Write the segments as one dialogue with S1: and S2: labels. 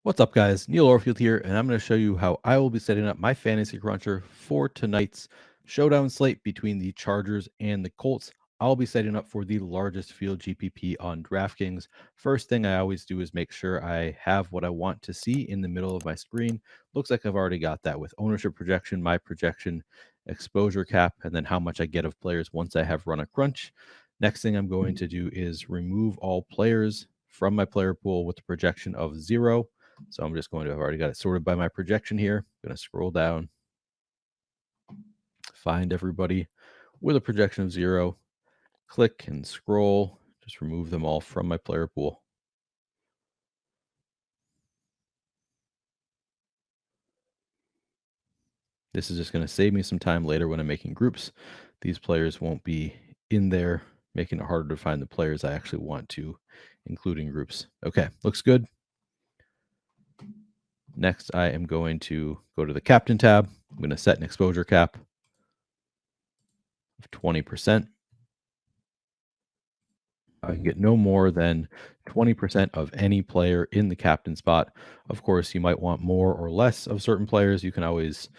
S1: What's up, guys? Neil Orfield here, and I'm going to show you how I will be setting up my fantasy cruncher for tonight's showdown slate between the Chargers and the Colts. I'll be setting up for the largest field GPP on DraftKings. First thing I always do is make sure I have what I want to see in the middle of my screen. Looks like I've already got that with ownership projection, my projection, exposure cap, and then how much I get of players once I have run a crunch. Next thing I'm going to do is remove all players from my player pool with a projection of 0. So I'm just going to, I've already got it sorted by my projection here. I'm going to scroll down, find everybody with a projection of 0, click and scroll, just remove them all from my player pool. This is just going to save me some time later when I'm making groups. These players won't be in there, making it harder to find the players I actually want to include in groups. Okay, looks good. Next, I am going to go to the captain tab. I'm going to set an exposure cap of 20%. I can get no more than 20% of any player in the captain spot. Of course, you might want more or less of certain players. You can always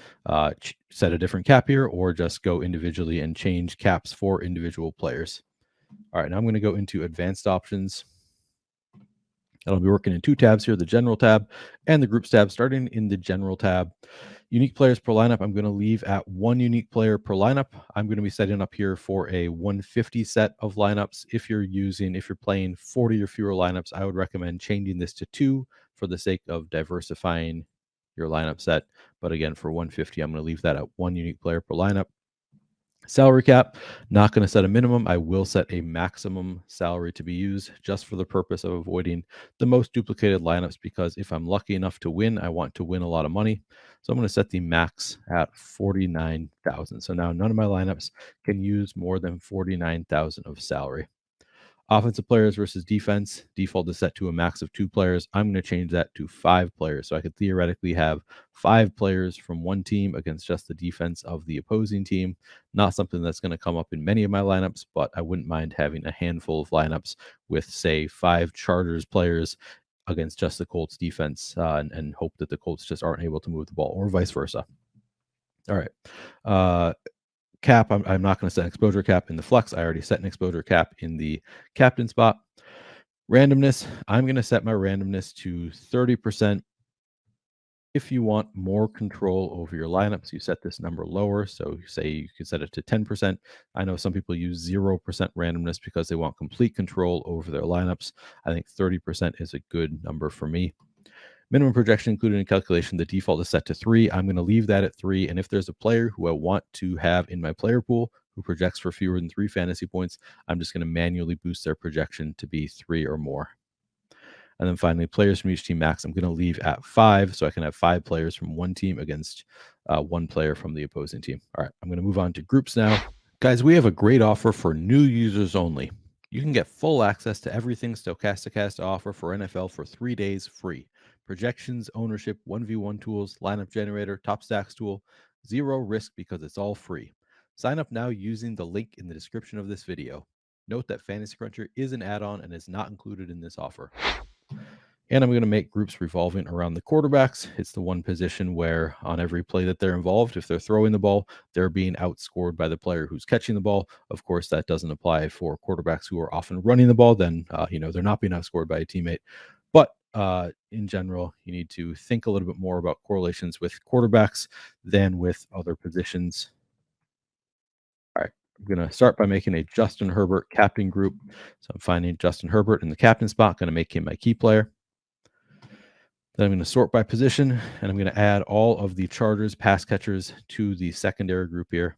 S1: set a different cap here or just go individually and change caps for individual players. All right, now I'm going to go into advanced options. I'll be working in 2 tabs here, the general tab and the groups tab. Starting in the general tab, unique players per lineup, I'm going to leave at 1 unique player per lineup. I'm going to be setting up here for a 150 set of lineups. If you're playing 40 or fewer lineups, I would recommend changing this to 2 for the sake of diversifying your lineup set. But again, for 150, I'm going to leave that at 1 unique player per lineup. Salary cap, not going to set a minimum. I will set a maximum salary to be used just for the purpose of avoiding the most duplicated lineups, because if I'm lucky enough to win, I want to win a lot of money. So I'm going to set the max at 49,000. So now none of my lineups can use more than 49,000 of salary. Offensive players versus defense, default is set to a max of 2 players. I'm going to change that to 5 players. So I could theoretically have 5 players from one team against just the defense of the opposing team. Not something that's going to come up in many of my lineups, but I wouldn't mind having a handful of lineups with, say, 5 Chargers players against just the Colts defense and hope that the Colts just aren't able to move the ball, or vice versa. All right. Cap, I'm not going to set an exposure cap in the flex. I already set an exposure cap in the captain spot. Randomness, I'm going to set my randomness to 30%. If you want more control over your lineups, you set this number lower. So say you could set it to 10%. I know some people use 0% randomness because they want complete control over their lineups. I think 30% is a good number for me. Minimum projection included in calculation, the default is set to 3. I'm going to leave that at 3. And if there's a player who I want to have in my player pool who projects for fewer than 3 fantasy points, I'm just going to manually boost their projection to be 3 or more. And then finally, players from each team max, I'm going to leave at 5, so I can have 5 players from one team against 1 player from the opposing team. All right, I'm going to move on to groups now. Guys, we have a great offer for new users only. You can get full access to everything Stokastic has to offer for NFL for 3 days free. Projections, ownership, 1v1 tools, lineup generator, top stacks tool, 0 risk because it's all free. Sign up now using the link in the description of this video. Note that Fantasy Cruncher is an add-on and is not included in this offer. And I'm going to make groups revolving around the quarterbacks. It's the one position where on every play that they're involved, if they're throwing the ball, they're being outscored by the player who's catching the ball. Of course, that doesn't apply for quarterbacks who are often running the ball. Then, they're not being outscored by a teammate. But in general, you need to think a little bit more about correlations with quarterbacks than with other positions. All right, I'm going to start by making a Justin Herbert captain group. So I'm finding Justin Herbert in the captain spot, going to make him my key player. Then I'm going to sort by position, and I'm going to add all of the Chargers pass catchers to the secondary group here.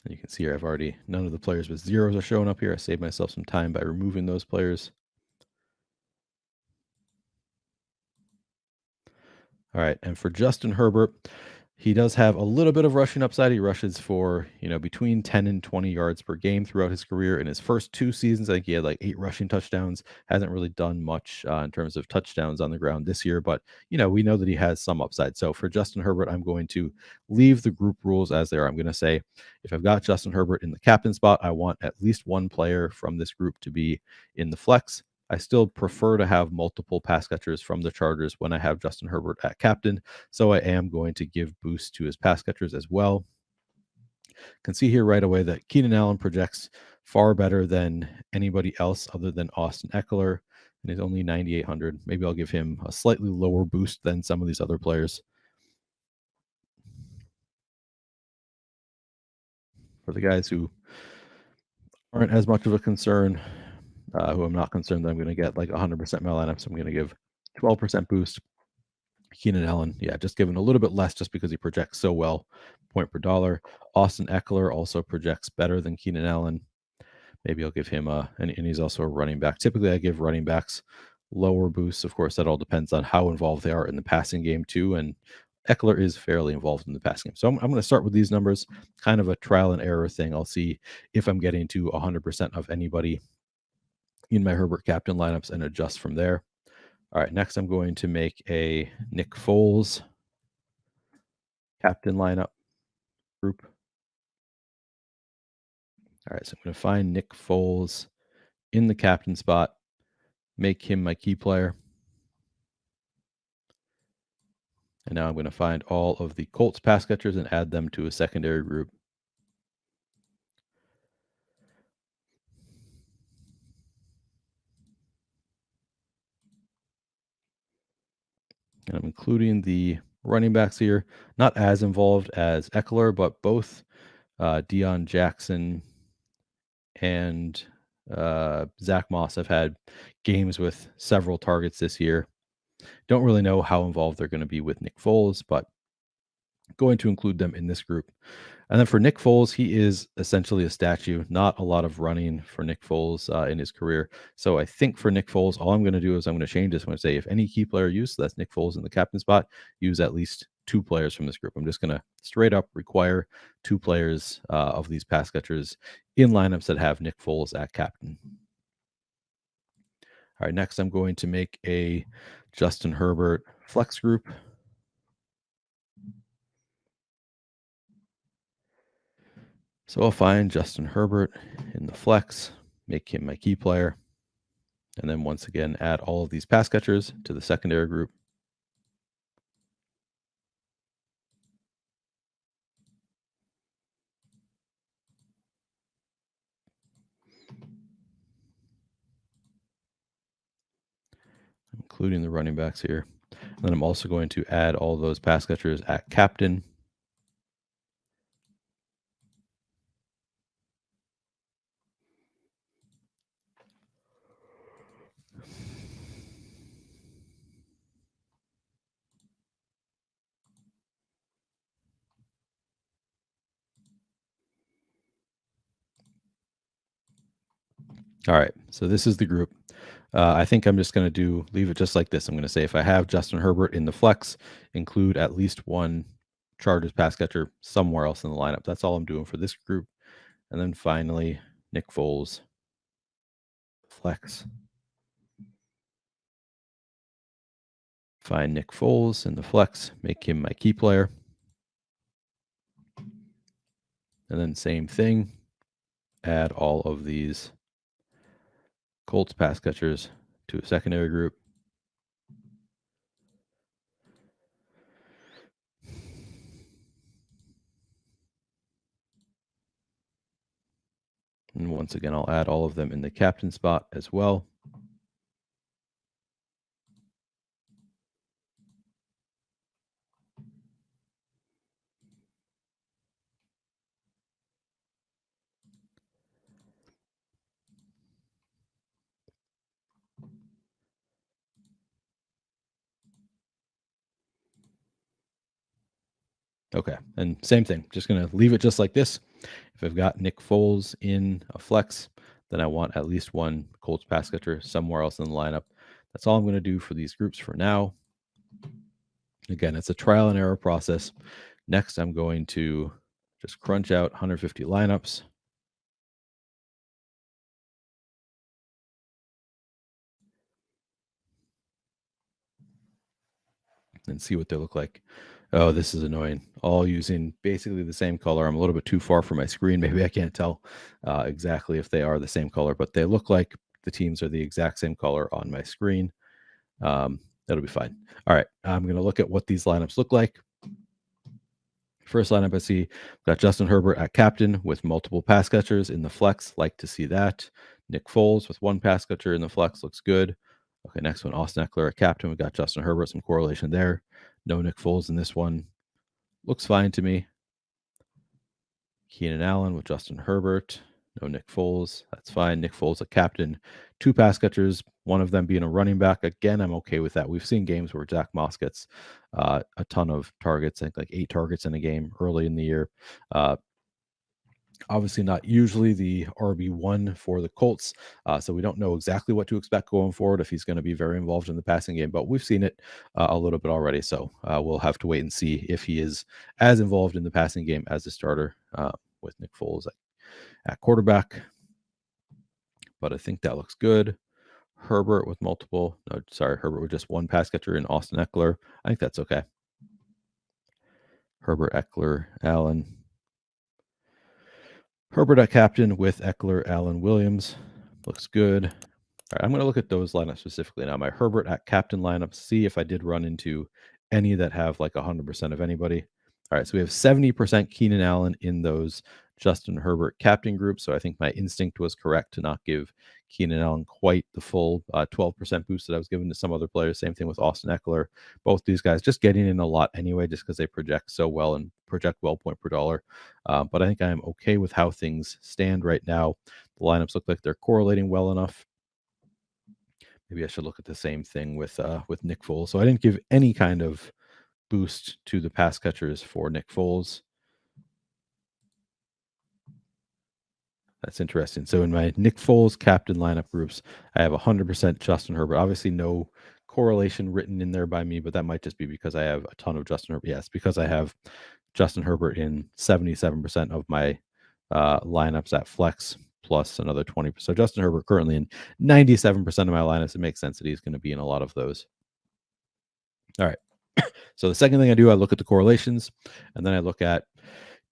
S1: And you can see here I've already, none of the players with 0s are showing up here. I saved myself some time by removing those players. All right, and for Justin Herbert, He does have a little bit of rushing upside. He rushes for, between 10 and 20 yards per game throughout his career. In his first 2 seasons, I think he had like 8 rushing touchdowns. Hasn't really done much in terms of touchdowns on the ground this year, but we know that he has some upside. So for Justin Herbert, I'm going to leave the group rules as they are. I'm going to say if I've got Justin Herbert in the captain spot, I want at least one player from this group to be in the flex. I still prefer to have multiple pass catchers from the Chargers when I have Justin Herbert at captain. So I am going to give boost to his pass catchers as well. Can see here right away that Keenan Allen projects far better than anybody else other than Austin Eckler, and he's only 9,800. Maybe I'll give him a slightly lower boost than some of these other players. For the guys who aren't as much of a concern, who I'm not concerned that I'm going to get like 100% my lineups, I'm going to give 12% boost. Keenan Allen, just given a little bit less just because he projects so well, point per dollar. Austin Eckler also projects better than Keenan Allen. Maybe I'll give him and he's also a running back. Typically, I give running backs lower boosts. Of course, that all depends on how involved they are in the passing game too. And Eckler is fairly involved in the passing game. So I'm going to start with these numbers, kind of a trial and error thing. I'll see if I'm getting to 100% of anybody in my Herbert captain lineups and adjust from there. All right, next I'm going to make a Nick Foles captain lineup group. All right, so I'm going to find Nick Foles in the captain spot, make him my key player. And now I'm going to find all of the Colts pass catchers and add them to a secondary group. And I'm including the running backs here, not as involved as Eckler, but both Deion Jackson and Zach Moss have had games with several targets this year. Don't really know how involved they're going to be with Nick Foles, but going to include them in this group. And then for Nick Foles, he is essentially a statue. Not a lot of running for Nick Foles in his career. So I think for Nick Foles, all I'm going to do is I'm going to change this. I'm going to say if any key player used, so that's Nick Foles in the captain spot, use at least 2 players from this group. I'm just going to straight up require 2 players of these pass catchers in lineups that have Nick Foles at captain. All right, next I'm going to make a Justin Herbert flex group. So I'll find Justin Herbert in the flex, make him my key player, and then once again add all of these pass catchers to the secondary group. Including the running backs here. And then I'm also going to add all those pass catchers at captain. All right, so this is the group. I think I'm just going to leave it just like this. I'm going to say if I have Justin Herbert in the flex, include at least one Chargers pass catcher somewhere else in the lineup. That's all I'm doing for this group. And then finally, Nick Foles, flex. Find Nick Foles in the flex, make him my key player. And then same thing, add all of these Colts pass catchers to a secondary group. And once again, I'll add all of them in the captain spot as well. Okay, and same thing. Just going to leave it just like this. If I've got Nick Foles in a flex, then I want at least one Colts pass catcher somewhere else in the lineup. That's all I'm going to do for these groups for now. Again, it's a trial and error process. Next, I'm going to just crunch out 150 lineups. And see what they look like. Oh, this is annoying. All using basically the same color. I'm a little bit too far from my screen. Maybe I can't tell exactly if they are the same color, but they look like the teams are the exact same color on my screen. That'll be fine. All right. I'm going to look at what these lineups look like. First lineup I see, got Justin Herbert at captain with multiple pass catchers in the flex. Like to see that. Nick Foles with one pass catcher in the flex looks good. Okay, next one, Austin Eckler at captain. We got Justin Herbert, some correlation there. No Nick Foles in this one. Looks fine to me. Keenan Allen with Justin Herbert. No Nick Foles. That's fine. Nick Foles, a captain. Two pass catchers, one of them being a running back. Again, I'm okay with that. We've seen games where Zach Moss gets a ton of targets, I think like 8 targets in a game early in the year. Obviously not usually the RB1 for the Colts, so we don't know exactly what to expect going forward if he's going to be very involved in the passing game, but we've seen it a little bit already, so we'll have to wait and see if he is as involved in the passing game as a starter with Nick Foles at quarterback. But I think that looks good. Herbert with Herbert with just one pass catcher in Austin Eckler. I think that's okay. Herbert, Eckler, Allen. Herbert at captain with Eckler, Allen, Williams. Looks good. All right, I'm going to look at those lineups specifically now. My Herbert at captain lineup, see if I did run into any that have like 100% of anybody. All right, so we have 70% Keenan Allen in those Justin Herbert captain groups. So I think my instinct was correct to not give Keenan Allen quite the full 12% boost that I was given to some other players. Same thing with Austin Eckler. Both these guys just getting in a lot anyway, just because they project so well and project well point per dollar. But I think I am okay with how things stand right now. The lineups look like they're correlating well enough. Maybe I should look at the same thing with Nick Foles. So I didn't give any kind of boost to the pass catchers for Nick Foles. That's interesting. So in my Nick Foles captain lineup groups, I have 100% Justin Herbert. Obviously, no correlation written in there by me, but that might just be because I have a ton of Justin Herbert. Yes, because I have Justin Herbert in 77% of my lineups at flex, plus another 20%. So Justin Herbert currently in 97% of my lineups. It makes sense that he's going to be in a lot of those. All right. So the second thing I do, I look at the correlations, and then I look at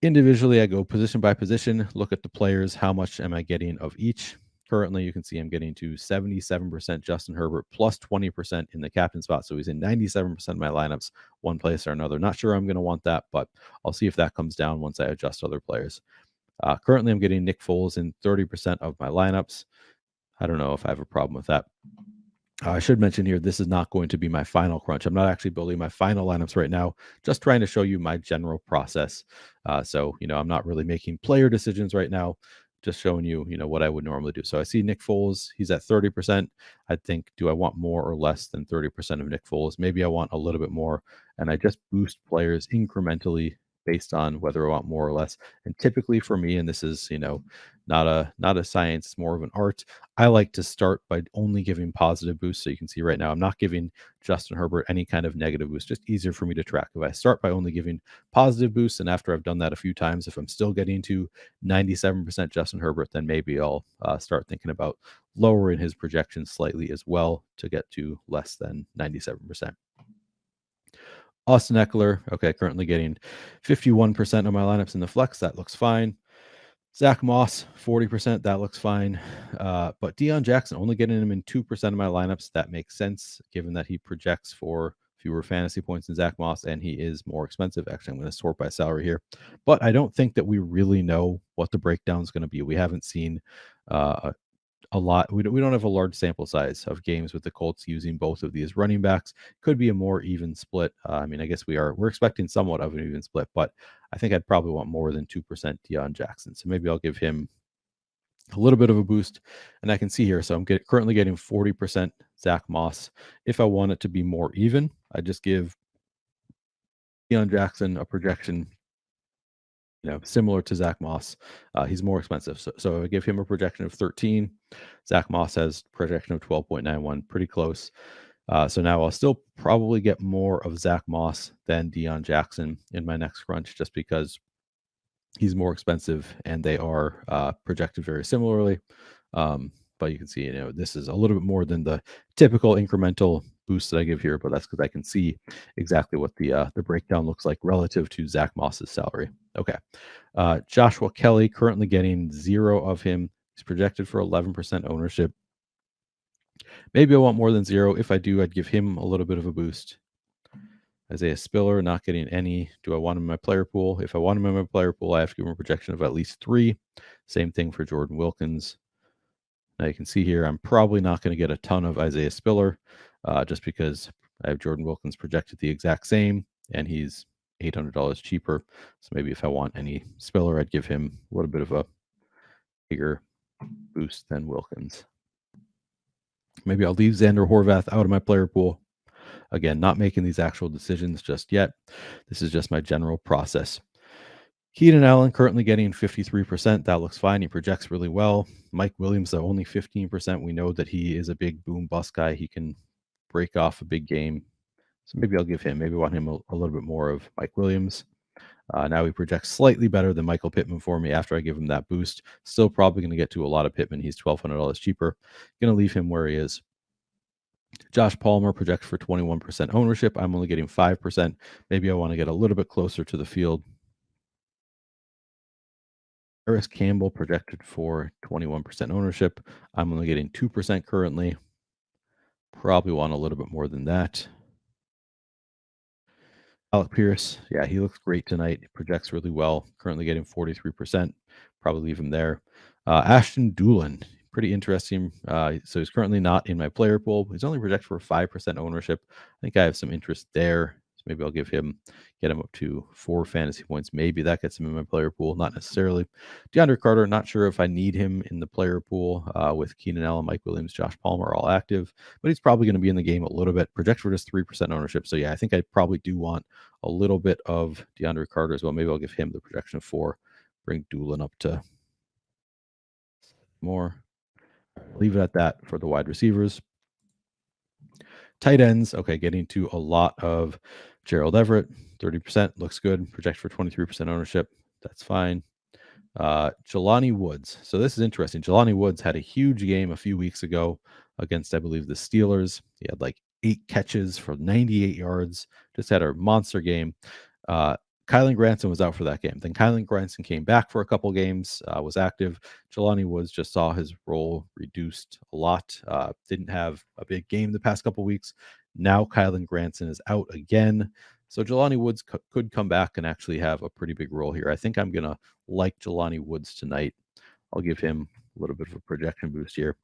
S1: individually, I go position by position, look at the players, how much am I getting of each. Currently, you can see I'm getting to 77% Justin Herbert plus 20% in the captain spot. So he's in 97% of my lineups, one place or another. Not sure I'm going to want that, but I'll see if that comes down once I adjust other players. Currently, I'm getting Nick Foles in 30% of my lineups. I don't know if I have a problem with that. I should mention here, this is not going to be my final crunch. I'm not actually building my final lineups right now, just trying to show you my general process. So, I'm not really making player decisions right now, just showing you, what I would normally do. So I see Nick Foles, he's at 30%. I think, do I want more or less than 30% of Nick Foles? Maybe I want a little bit more, and I just boost players incrementally based on whether I want more or less. And typically for me, and this is, not a science, it's more of an art. I like to start by only giving positive boosts. So you can see right now, I'm not giving Justin Herbert any kind of negative boost, just easier for me to track. If I start by only giving positive boosts, and after I've done that a few times, if I'm still getting to 97% Justin Herbert, then maybe I'll start thinking about lowering his projections slightly as well to get to less than 97%. Austin Eckler, okay, currently getting 51% of my lineups in the flex. That looks fine. Zach Moss, 40%. That looks fine. But Deion Jackson, only getting him in 2% of my lineups. That makes sense, given that he projects for fewer fantasy points than Zach Moss, and he is more expensive. Actually, I'm going to sort by salary here. But I don't think that we really know what the breakdown is going to be. We haven't seen a lot. We don't have a large sample size of games with the Colts using both of these running backs. Could be a more even split. I guess we're expecting somewhat of an even split, but I think I'd probably want more than 2% Deion Jackson. So maybe I'll give him a little bit of a boost. And I can see here, so I'm currently getting 40% Zach Moss. If I want it to be more even, I just give Deion Jackson a projection similar to Zach Moss. He's more expensive. So I give him a projection of 13. Zach Moss has projection of 12.91, pretty close. So now I'll still probably get more of Zach Moss than Deion Jackson in my next crunch, just because he's more expensive and they are projected very similarly. But you can see, this is a little bit more than the typical incremental boost that I give here, but that's because I can see exactly what the breakdown looks like relative to Zach Moss's salary. Okay. Joshua Kelly, currently getting 0 of him. He's projected for 11% ownership. Maybe I want more than 0. If I do, I'd give him a little bit of a boost. Isaiah Spiller, not getting any. Do I want him in my player pool? If I want him in my player pool, I have to give him a projection of at least 3. Same thing for Jordan Wilkins. Now you can see here, I'm probably not going to get a ton of Isaiah Spiller just because I have Jordan Wilkins projected the exact same, and he's $800 cheaper. So maybe if I want any Spiller, I'd give him a little bit of a bigger boost than Wilkins. Maybe I'll leave Xander Horvath out of my player pool. Again, not making these actual decisions just yet. This is just my general process. Keenan Allen currently getting 53%. That looks fine. He projects really well. Mike Williams, though, only 15%. We know that he is a big boom bust guy. He can break off a big game. So maybe I'll give him, maybe want him a little bit more of Mike Williams. Now he projects slightly better than Michael Pittman for me after I give him that boost. Still probably going to get to a lot of Pittman. He's $1,200 cheaper. Going to leave him where he is. Josh Palmer projects for 21% ownership. I'm only getting 5%. Maybe I want to get a little bit closer to the field. Harris Campbell projected for 21% ownership. I'm only getting 2% currently. Probably want a little bit more than that. Alec Pierce, yeah, he looks great tonight. He projects really well. Currently getting 43%. Probably leave him there. Ashton Doolin, pretty interesting. So he's currently not in my player pool. He's only projected for 5% ownership. I think I have some interest there. So maybe I'll get him up to 4 fantasy points. Maybe that gets him in my player pool. Not necessarily. DeAndre Carter, not sure if I need him in the player pool with Keenan Allen, Mike Williams, Josh Palmer all active, but he's probably going to be in the game a little bit. Project for just 3% ownership. So yeah, I think I probably do want a little bit of DeAndre Carter as well. Maybe I'll give him the projection of 4. Bring Doolin up to more. Leave it at that for the wide receivers. Tight ends, okay, getting to a lot of Gerald Everett, 30%, looks good. Project for 23% ownership. That's fine. Jelani Woods. So this is interesting. Jelani Woods had a huge game a few weeks ago against, I believe, the Steelers. He had like 8 catches for 98 yards. Just had a monster game. Kylan Granson was out for that game. Then Kylan Granson came back for a couple games, was active. Jelani Woods just saw his role reduced a lot. Didn't have a big game the past couple weeks. Now Kylan Granson is out again. So Jelani Woods could come back and actually have a pretty big role here. I think I'm going to like Jelani Woods tonight. I'll give him a little bit of a projection boost here.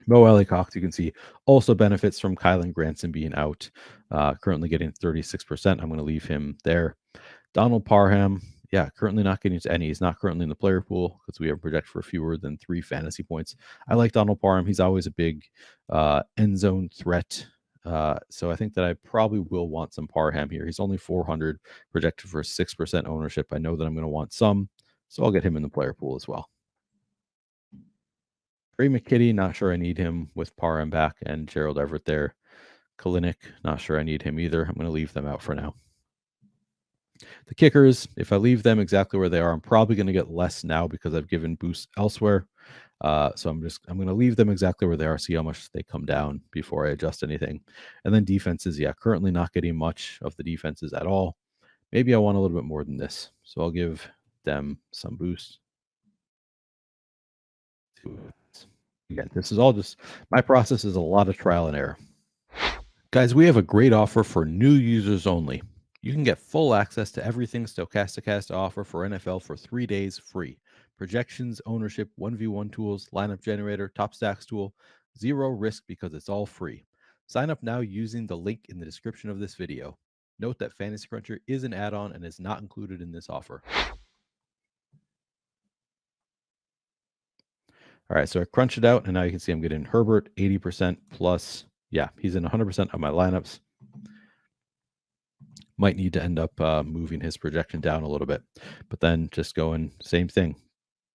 S1: Mo Alley Cox, you can see, also benefits from Kylan Granson being out. Currently getting 36%. I'm going to leave him there. Donald Parham, yeah, currently not getting to any. He's not currently in the player pool because we have projected for fewer than 3 fantasy points. I like Donald Parham. He's always a big end zone threat. So I think that I probably will want some Parham here. He's only 400, projected for 6% ownership. I know that I'm going to want some, so I'll get him in the player pool as well. Trey McKitty, not sure I need him with Parham back and Gerald Everett there. Kalinick, not sure I need him either. I'm going to leave them out for now. The kickers, if I leave them exactly where they are, I'm probably going to get less now because I've given boosts elsewhere. So I'm going to leave them exactly where they are, see how much they come down before I adjust anything. And then defenses, yeah, currently not getting much of the defenses at all. Maybe I want a little bit more than this. So I'll give them some boost. Again, this is all just, my process is a lot of trial and error. Guys, we have a great offer for new users only. You can get full access to everything Stokastic has to offer for NFL for 3 days free. Projections, ownership, 1v1 tools, lineup generator, top stacks tool, 0 risk because it's all free. Sign up now using the link in the description of this video. Note that Fantasy Cruncher is an add-on and is not included in this offer. All right, so I crunched it out, and now you can see I'm getting Herbert 80% plus. Yeah, he's in 100% of my lineups. Might need to end up moving his projection down a little bit, but then just going same thing,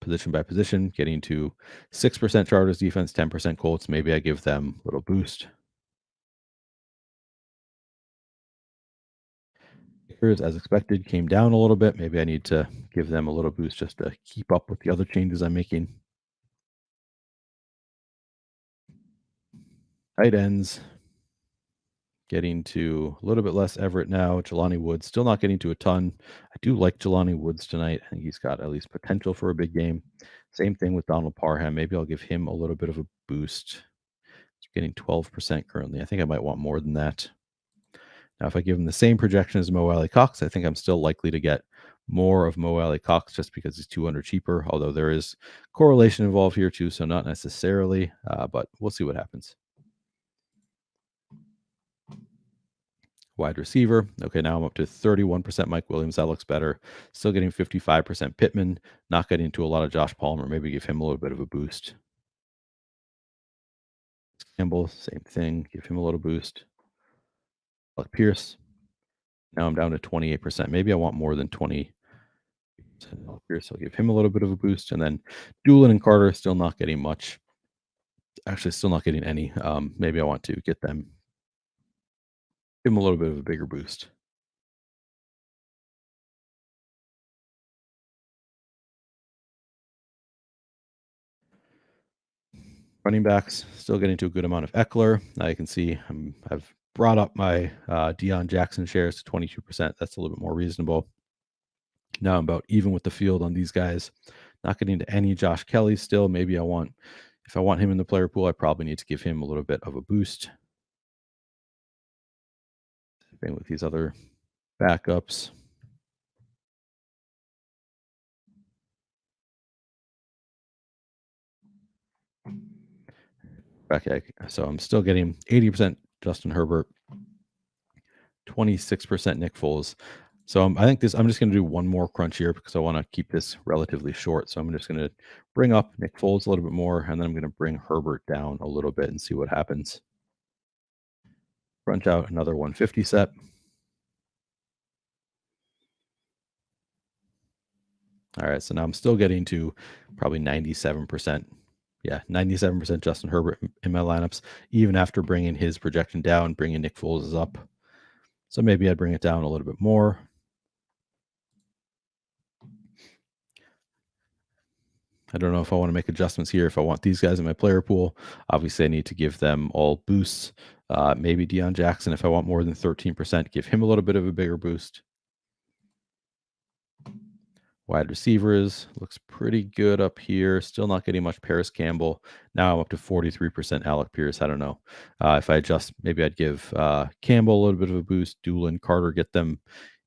S1: position by position, getting to 6% Chargers defense, 10% Colts. Maybe I give them a little boost. Here's, as expected, came down a little bit. Maybe I need to give them a little boost just to keep up with the other changes I'm making. Tight ends, getting to a little bit less Everett now. Jelani Woods still not getting to a ton. I do like Jelani Woods tonight. I think he's got at least potential for a big game. Same thing with Donald Parham. Maybe I'll give him a little bit of a boost. He's getting 12% currently. I think I might want more than that. Now, if I give him the same projection as Mo Alley Cox, I think I'm still likely to get more of Mo Alley Cox just because he's 200 cheaper, although there is correlation involved here too, so not necessarily, but we'll see what happens. Wide receiver. Okay, now I'm up to 31% Mike Williams. That looks better. Still getting 55% Pittman. Not getting into a lot of Josh Palmer. Maybe give him a little bit of a boost. Campbell, same thing. Give him a little boost. Alec Pierce. Now I'm down to 28%. Maybe I want more than 20. Alec Pierce. I'll give him a little bit of a boost. And then Doolin and Carter still not getting much. Actually, still not getting any. Maybe I want to get them. Give him a little bit of a bigger boost. Running backs, still getting to a good amount of Eckler. Now you can see I've brought up my Deion Jackson shares to 22%. That's a little bit more reasonable. Now I'm about even with the field on these guys. Not getting to any Josh Kelly still. Maybe if I want him in the player pool, I probably need to give him a little bit of a boost. Same with these other backups. Okay, so I'm still getting 80% Justin Herbert, 26% Nick Foles. So I think I'm just going to do one more crunch here because I want to keep this relatively short. So I'm just going to bring up Nick Foles a little bit more, and then I'm going to bring Herbert down a little bit and see what happens. Crunch out another 150 set. All right, so now I'm still getting to probably 97%. Yeah, 97% Justin Herbert in my lineups, even after bringing his projection down, bringing Nick Foles up. So maybe I'd bring it down a little bit more. I don't know if I want to make adjustments here. If I want these guys in my player pool, obviously I need to give them all boosts. Maybe Deion Jackson, if I want more than 13%, give him a little bit of a bigger boost. Wide receivers looks pretty good up here. Still not getting much Paris Campbell. Now I'm up to 43% Alec Pierce. I don't know. If I adjust, maybe I'd give Campbell a little bit of a boost. Doolin, Carter, get them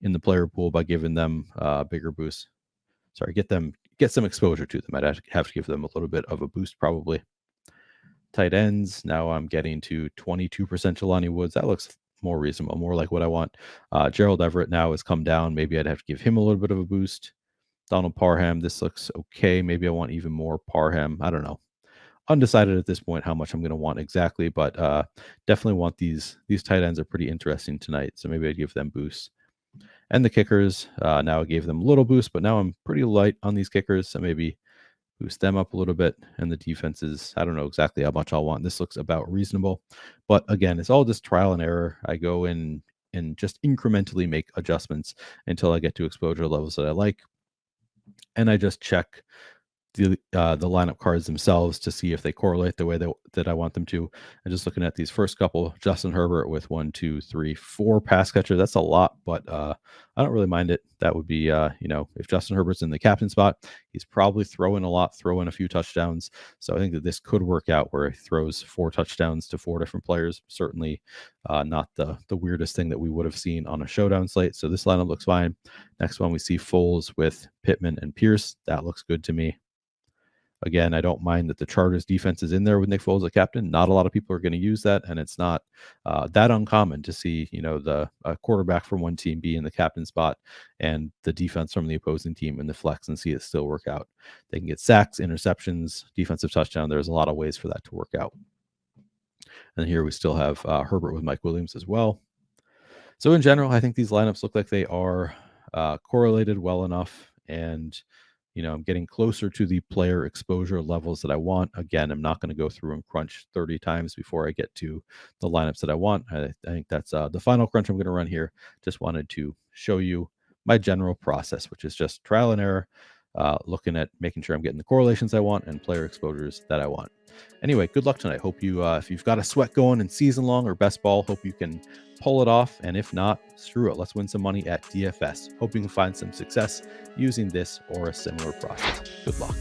S1: in the player pool by giving them a bigger boost. Sorry, get some exposure to them. I'd have to give them a little bit of a boost probably. Tight ends. Now I'm getting to 22% Jelani Woods. That looks more reasonable, more like what I want. Gerald Everett now has come down. Maybe I'd have to give him a little bit of a boost. Donald Parham, this looks okay. Maybe I want even more Parham. I don't know. Undecided at this point how much I'm going to want exactly, but definitely want these tight ends are pretty interesting tonight. So maybe I'd give them boosts. And the kickers, now I gave them a little boost, but now I'm pretty light on these kickers. So maybe boost them up a little bit. And the defenses, I don't know exactly how much I'll want. This looks about reasonable. But again, it's all just trial and error. I go in and just incrementally make adjustments until I get to exposure levels that I like. And I just check the lineup cards themselves to see if they correlate the way that I want them to. And just looking at these first couple, Justin Herbert with 1, 2, 3, 4 pass catchers. That's a lot, but I don't really mind it. That would be, if Justin Herbert's in the captain spot, he's probably throwing a few touchdowns. So I think that this could work out where he throws 4 touchdowns to 4 different players. Certainly not the weirdest thing that we would have seen on a showdown slate. So this lineup looks fine. Next one, we see Foles with Pittman and Pierce. That looks good to me. Again, I don't mind that the Chargers defense is in there with Nick Foles as captain. Not a lot of people are going to use that, and it's not that uncommon to see, the quarterback from one team be in the captain spot and the defense from the opposing team in the flex and see it still work out. They can get sacks, interceptions, defensive touchdown. There's a lot of ways for that to work out. And here we still have Herbert with Mike Williams as well. So in general, I think these lineups look like they are correlated well enough, and I'm getting closer to the player exposure levels that I want. Again, I'm not going to go through and crunch 30 times before I get to the lineups that I want. I think that's the final crunch I'm going to run here. Just wanted to show you my general process, which is just trial and error, looking at making sure I'm getting the correlations I want and player exposures that I want. Anyway, good luck tonight. Hope you, if you've got a sweat going in season long or best ball, hope you can pull it off. And if not, screw it. Let's win some money at DFS. Hope you can find some success using this or a similar process. Good luck.